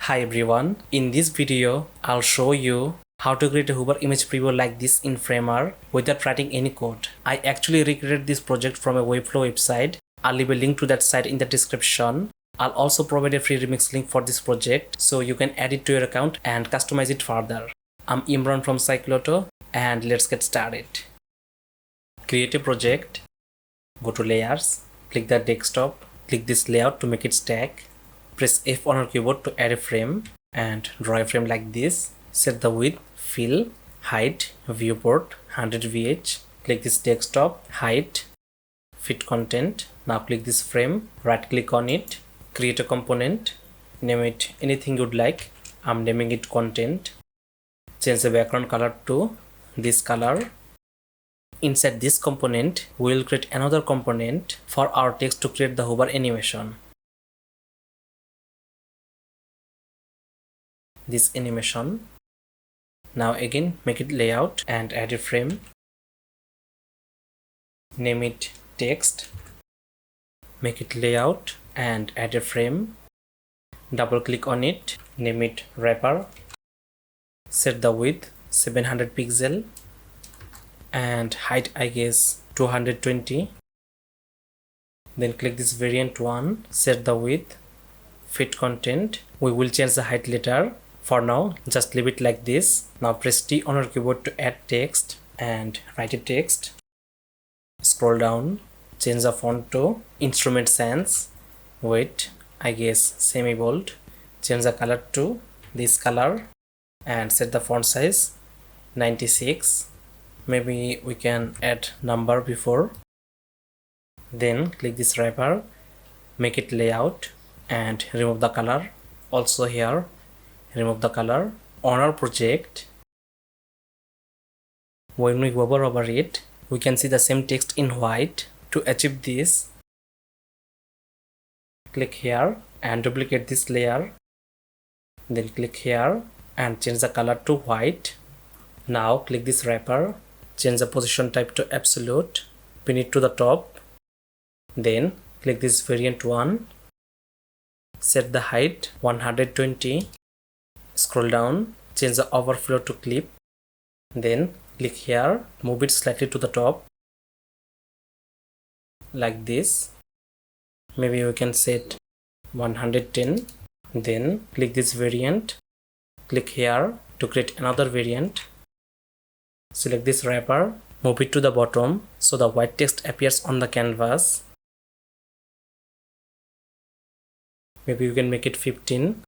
Hi everyone, in this video I'll show you how to create a hover image preview like this in Framer without writing any code. I actually recreated this project from a Webflow website. I'll leave a link to that site in the description. I'll also provide a free remix link for this project so you can add it to your account and customize it further. I'm Imran from Cycloto and let's get started. Create a project, go to layers, click the desktop, click this layout to make it stack. Press F on your keyboard to add a frame and draw a frame like this. Set the width, fill, height, viewport, 100 VH. Click this desktop, height, fit content. Now click this frame, right click on it, create a component, name it anything you'd like. I'm naming it content. Change the background color to this color. Inside this component, we will create another component for our text to create the hover animation. This animation. Now again make it layout and add a frame. Name it text. Make it layout and add a frame. Double click on it. Name it wrapper. Set the width 700 pixel and height I guess 220. Then click this variant one. Set the width. Fit content. We will change the height later. For now, just leave it like this. Now press T on your keyboard to add text and write a text. Scroll down, change the font to Instrument Sans. Weight, I guess semi-bold. Change the color to this color and set the font size 96. Maybe we can add number before. Then click this wrapper, make it layout and remove the color. Also here, remove the color. On our project, when we hover over it, we can see the same text in white. To achieve this, click here and duplicate this layer. Then click here and change the color to white. Now click this wrapper, change the position type to absolute, pin it to the top. Then click this variant one, set the height 120. Scroll down, change the overflow to clip, then click here, move it slightly to the top like this. Maybe we can set 110. Then click this variant, click here to create another variant. Select this wrapper, move it to the bottom so the white text appears on the canvas. Maybe you can make it 15.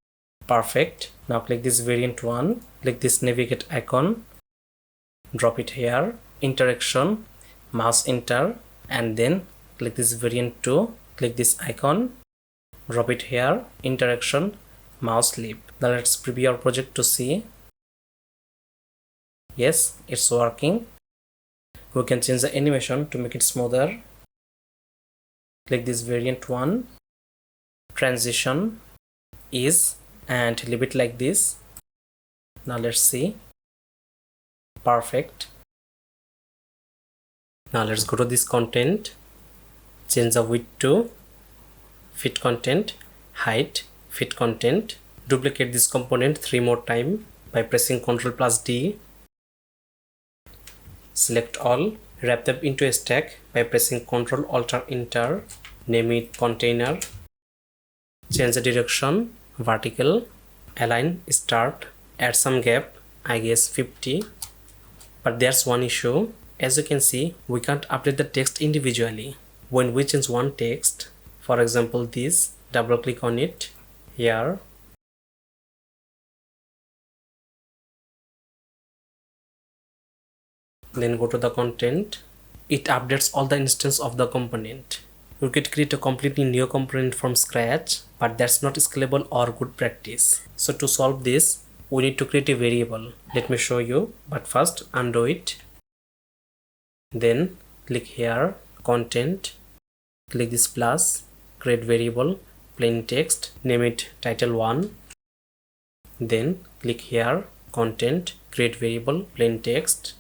Perfect. Now click this variant one, click this navigate icon, drop it here, interaction, mouse enter, and then click this variant 2, click this icon, drop it here, interaction, mouse leave. Now let's preview our project to see. Yes, it's working. We can change the animation to make it smoother. Click this variant one, transition, ease, and leave it like this. Now let's see. Perfect. Now let's go to this content, change the width to fit content, height, fit content. Duplicate this component 3 more times by pressing Ctrl+ D. Select all, wrap them into a stack by pressing Ctrl+Alt+Enter. Name it container. Change the direction, vertical, align, start, add some gap, I guess 50. But there's one issue. As you can see, we can't update the text individually. When we change one text, for example this, double click on it here. Then go to the content. It updates all the instances of the component. You could create a completely new component from scratch, but that's not scalable or good practice. So to solve this, we need to create a variable. Let me show you, but first undo it. Then click here, content, click this plus, create variable, plain text, name it title1. Then click here, content, create variable, plain text.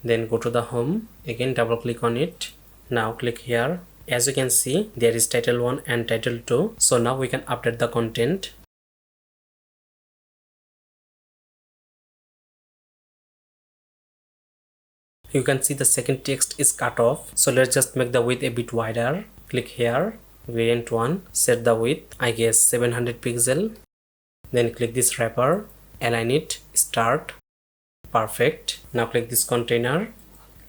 Then go to the home, again double click on it. Now click here, As you can see, there is title 1 and title 2. So now we can update the content. you can see the second text is cut off. So let's just make the width a bit wider. Click here, variant 1, set the width, I guess 700 pixel. Then click this wrapper, align it, start, perfect. Now click this container,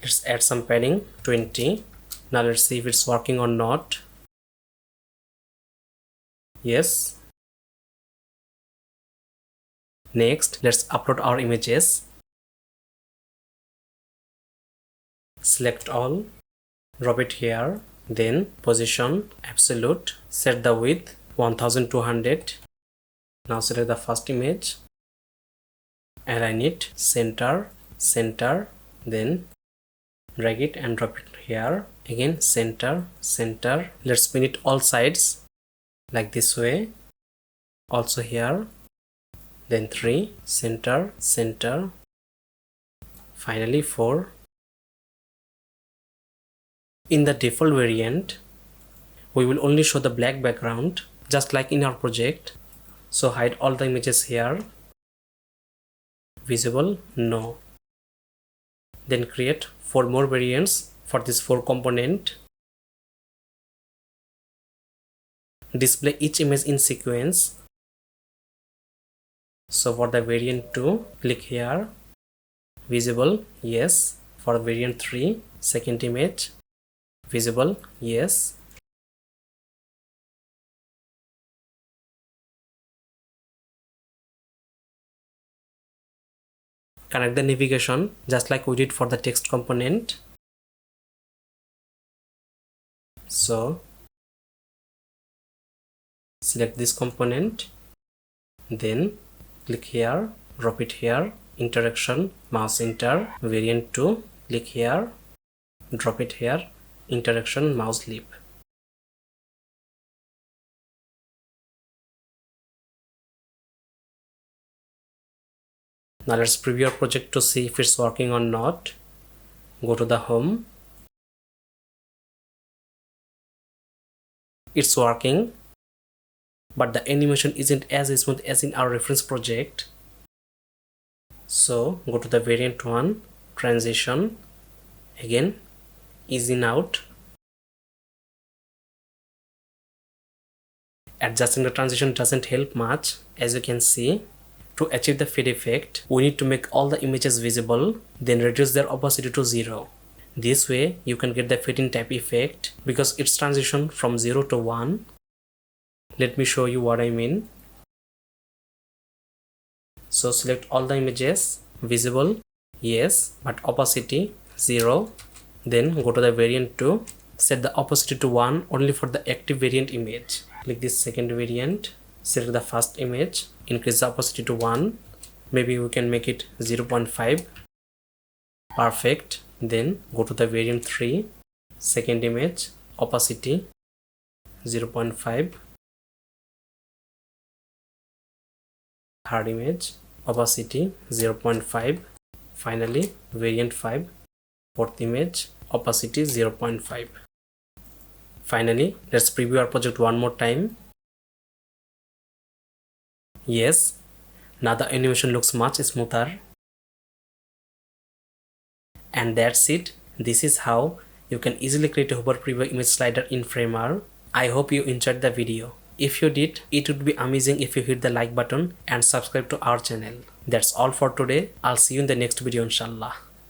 let's add some padding, 20. Now let's see if it's working or not. Yes. Next, let's upload our images. Select all, drop it here, then position, absolute, set the width 1200. Now select the first image, align it, center, center, then drag it and drop it here, again center, center. Let's spin it all sides like this way, also here, then 3, center, center, finally 4. In the default variant, we will only show the black background, just like in our project. So hide all the images here. Visible? No. Then create 4 more variants for this 4 component. Display each image in sequence. So for the variant 2, click here. Visible? Yes. For variant 3, second image. Visible? Yes. Connect the navigation just like we did for the text component. So select this component, then click here, drop it here, interaction, mouse enter, variant 2, click here, drop it here, interaction, mouse leap. Now let's preview our project to see if it's working or not. Go to the home. It's working, but the animation isn't as smooth as in our reference project. So go to the variant 1, transition, again ease in out. Adjusting the transition doesn't help much, as you can see. To achieve the fade effect, we need to make all the images visible, then reduce their opacity to 0. This way you can get the fade-in type effect because it's transition from 0 to 1. Let me show you what I mean. So select all the images, visible, yes, but opacity 0. Then go to the variant 2, set the opacity to 1 only for the active variant image. Click this second variant, select the first image, increase the opacity to 1. Maybe we can make it 0.5. Perfect. Then go to the variant 3, second image, opacity 0.5. Third image, opacity 0.5. Finally, variant 5, fourth image, opacity 0.5. Finally, let's preview our project one more time. Yes, now the animation looks much smoother. And that's it. This is how you can easily create a hover preview image slider in Framer. I hope you enjoyed the video. If you did, it would be amazing if you hit the like button and subscribe to our channel. That's all for today. I'll see you in the next video, inshallah.